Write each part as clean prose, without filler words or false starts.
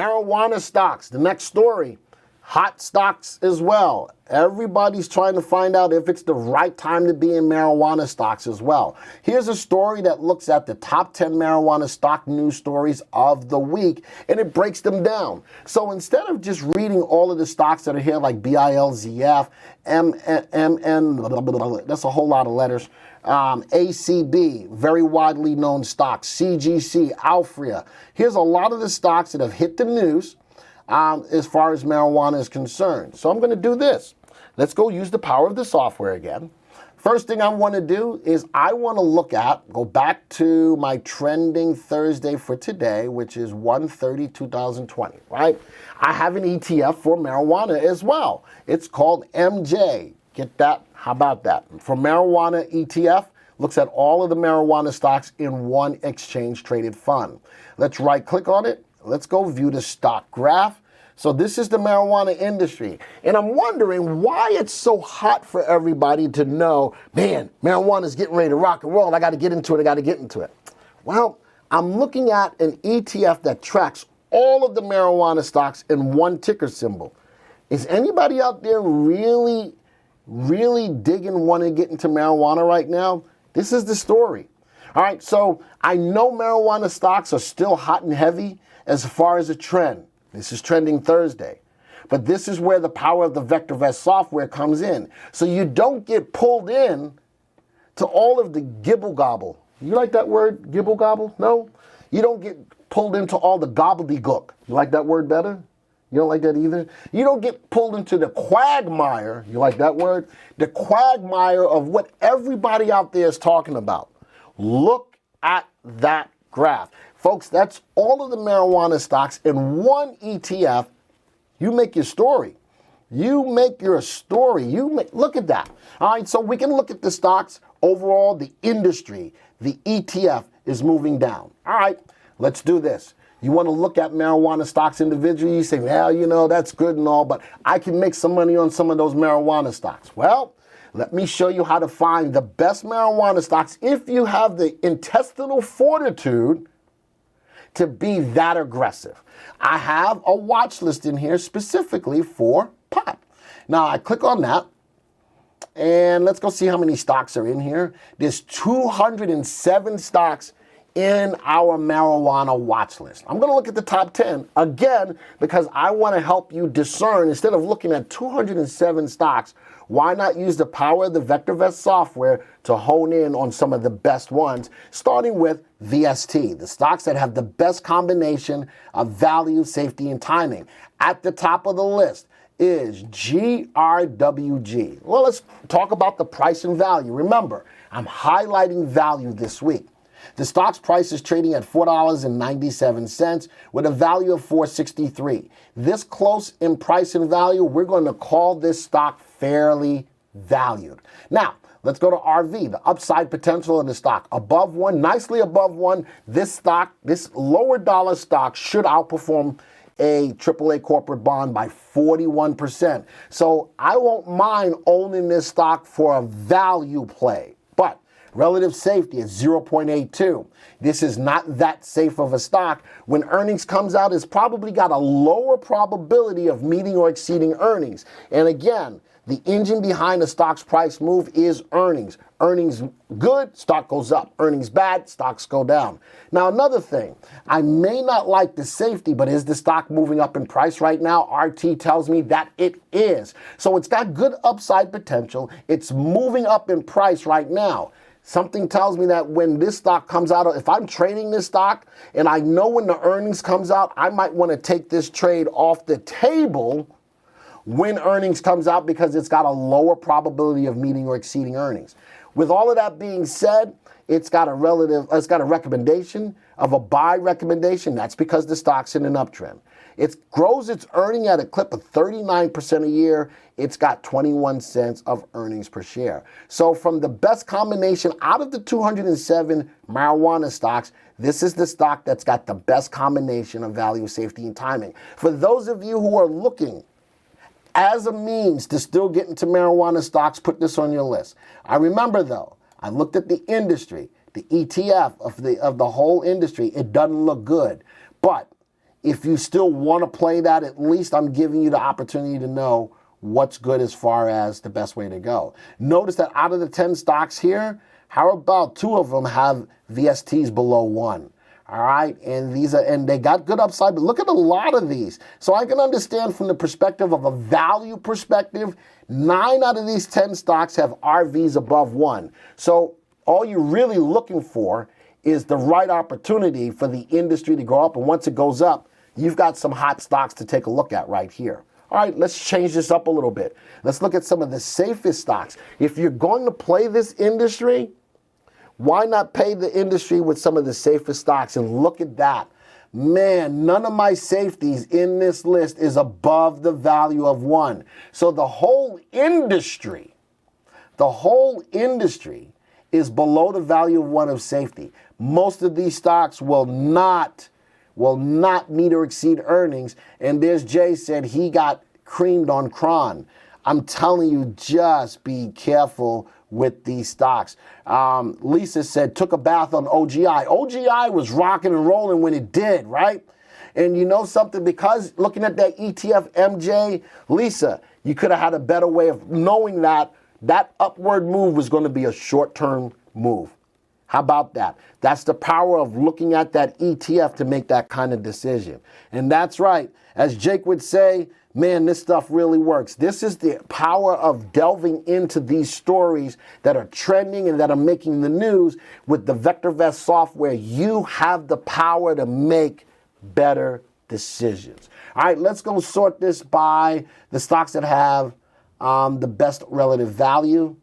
marijuana stocks, the next story. Hot stocks as well. Everybody's trying to find out if it's the right time to be in marijuana stocks as well. Here's a story that looks at the top 10 marijuana stock news stories of the week, and it breaks them down. So instead of just reading all of the stocks that are here, like BILZF, MN, that's a whole lot of letters, ACB, very widely known stocks, CGC, Alfria. Here's a lot of the stocks that have hit the news as far as marijuana is concerned. So I'm going to do this. Let's go use the power of the software again. First thing I want to do is I want to go back to my trending Thursday for today, which is 1/30/2020, right? I have an ETF for marijuana as well. It's called MJ. Get that? How about that? For marijuana ETF, looks at all of the marijuana stocks in one exchange traded fund. Let's right click on it. Let's go view the stock graph. So this is the marijuana industry. And I'm wondering why it's so hot for everybody to know, man, marijuana is getting ready to rock and roll. I got to get into it. Well, I'm looking at an ETF that tracks all of the marijuana stocks in one ticker symbol. Is anybody out there really digging, wanting to get into marijuana right now? This is the story. All right, so I know marijuana stocks are still hot and heavy as far as a trend. This is Trending Thursday. But this is where the power of the VectorVest software comes in. So you don't get pulled in to all of the gibble gobble. You like that word, gibble gobble? No? You don't get pulled into all the gobbledygook. You like that word better? You don't like that either? You don't get pulled into the quagmire. You like that word? The quagmire of what everybody out there is talking about. Look at that graph. Folks, that's all of the marijuana stocks in one ETF. You make your story. Look at that. All right, so we can look at the stocks overall, the industry, the ETF is moving down. All right, let's do this. You want to look at marijuana stocks individually, you say, well, that's good and all, but I can make some money on some of those marijuana stocks. Well, let me show you how to find the best marijuana stocks if you have the intestinal fortitude to be that aggressive. I have a watch list in here specifically for pot. Now I click on that and let's go see how many stocks are in here. There's 207 stocks in our marijuana watch list. I'm going to look at the top 10 again because I want to help you discern. Instead of looking at 207 stocks, why not use the power of the VectorVest software to hone in on some of the best ones, starting with VST, the stocks that have the best combination of value, safety, and timing. At the top of the list is GRWG. Well, let's talk about the price and value. Remember, I'm highlighting value this week. The stock's price is trading at $4.97 with a value of $4.63. This close in price and value, we're going to call this stock fairly valued. Now, let's go to RV, the upside potential of the stock. Above one, nicely above one, this lower dollar stock should outperform a AAA corporate bond by 41%. So I won't mind owning this stock for a value play. But relative safety is 0.82. This is not that safe of a stock. When earnings comes out, it's probably got a lower probability of meeting or exceeding earnings. And again, the engine behind the stock's price move is earnings. Earnings good, stock goes up. Earnings bad, stocks go down. Now, another thing, I may not like the safety, but is the stock moving up in price right now? RT tells me that it is. So it's got good upside potential. It's moving up in price right now. Something tells me that when this stock comes out, if I'm trading this stock and I know when the earnings comes out, I might want to take this trade off the table when earnings comes out because it's got a lower probability of meeting or exceeding earnings. With all of that being said, it's got a recommendation of a buy recommendation. That's because the stock's in an uptrend. It grows its earning at a clip of 39% a year. It's got 21 cents of earnings per share. So from the best combination out of the 207 marijuana stocks, this is the stock that's got the best combination of value, safety, and timing. For those of you who are looking as a means to still get into marijuana stocks, put this on your list. I remember though, I looked at the industry, the ETF of the whole industry. It doesn't look good. But if you still want to play that, at least I'm giving you the opportunity to know what's good as far as the best way to go. Notice that out of the 10 stocks here, how about 2 of them have VSTs below 1? All right, and they got good upside, but look at a lot of these. So I can understand from the perspective of a value perspective, 9 out of these 10 stocks have RVs above 1. So all you're really looking for is the right opportunity for the industry to go up, and once it goes up, you've got some hot stocks to take a look at right here. All right, let's change this up a little bit. Let's look at some of the safest stocks. If you're going to play this industry, why not pay the industry with some of the safest stocks? And look at that. Man, none of my safeties in this list is above the value of 1. So the whole industry is below the value of 1 of safety. Most of these stocks will not meet or exceed earnings. And there's Jay said he got creamed on CRON. I'm telling you, just be careful with these stocks. Lisa said, took a bath on OGI. OGI was rocking and rolling when it did, right? And you know something, because looking at that ETFMG, Lisa, you could have had a better way of knowing that upward move was going to be a short-term move. How about that? That's the power of looking at that ETF to make that kind of decision. And that's right. As Jake would say, man, this stuff really works. This is the power of delving into these stories that are trending and that are making the news. With the VectorVest software, you have the power to make better decisions. All right, let's go sort this by the stocks that have the best relative value.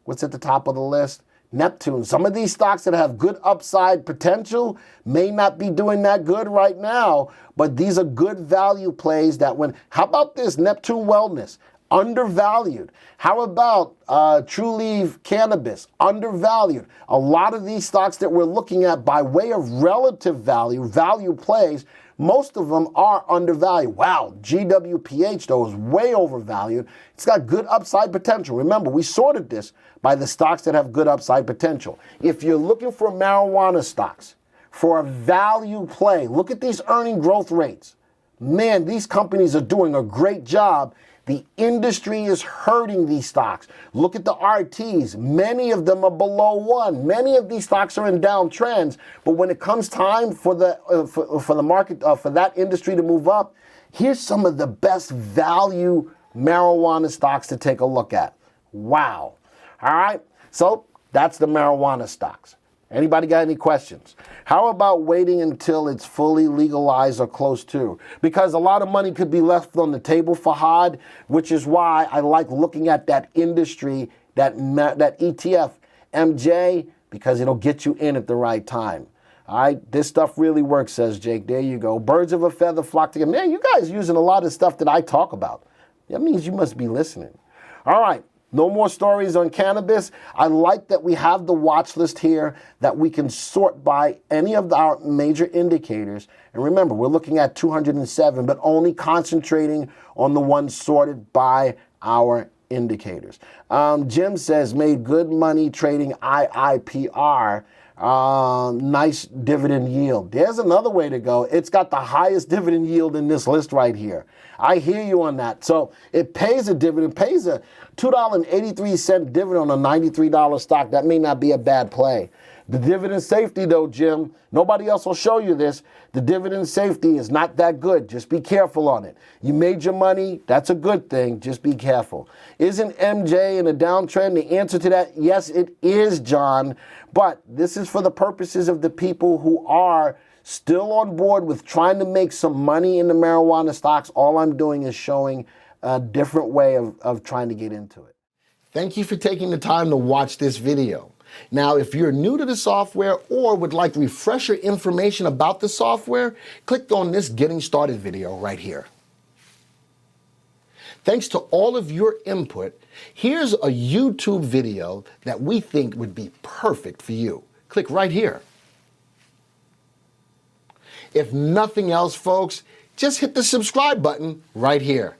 What's at the top of the list? Neptune. Some of these stocks that have good upside potential may not be doing that good right now, but these are good value plays how about this? Neptune Wellness, undervalued. How about Trulieve Cannabis, undervalued. A lot of these stocks that we're looking at by way of relative value plays, most of them are undervalued. Wow, GWPH, though, is way overvalued. It's got good upside potential. Remember, we sorted this by the stocks that have good upside potential. If you're looking for marijuana stocks, for a value play, look at these earning growth rates. Man, these companies are doing a great job. The industry is hurting these stocks. Look at the RTs. Many of them are below 1. Many of these stocks are in downtrends. But when it comes time for the market, for that industry to move up, here's some of the best value marijuana stocks to take a look at. Wow. All right. So that's the marijuana stocks. Anybody got any questions? How about waiting until it's fully legalized or close to? Because a lot of money could be left on the table for HOD, which is why I like looking at that industry, that ETF, MJ, because it'll get you in at the right time. All right, this stuff really works, says Jake. There you go. Birds of a feather flock together. Man, you guys using a lot of stuff that I talk about. That means you must be listening. All right. No more stories on cannabis. I like that we have the watch list here that we can sort by any of our major indicators. And remember, we're looking at 207, but only concentrating on the ones sorted by our indicators. Jim says, made good money trading IIPR. Nice dividend yield. There's another way to go. It's got the highest dividend yield in this list right here. I hear you on that. So it pays a dividend, pays a $2.83 dividend on a $93 stock. That may not be a bad play. The dividend safety, though, Jim, nobody else will show you this. The dividend safety is not that good. Just be careful on it. You made your money. That's a good thing. Just be careful. Isn't MJ in a downtrend? The answer to that, yes, it is, John. But this is for the purposes of the people who are still on board with trying to make some money in the marijuana stocks. All I'm doing is showing a different way of trying to get into it. Thank you for taking the time to watch this video. Now, if you're new to the software or would like refresher information about the software, click on this Getting Started video right here. Thanks to all of your input, here's a YouTube video that we think would be perfect for you. Click right here. If nothing else, folks, just hit the subscribe button right here.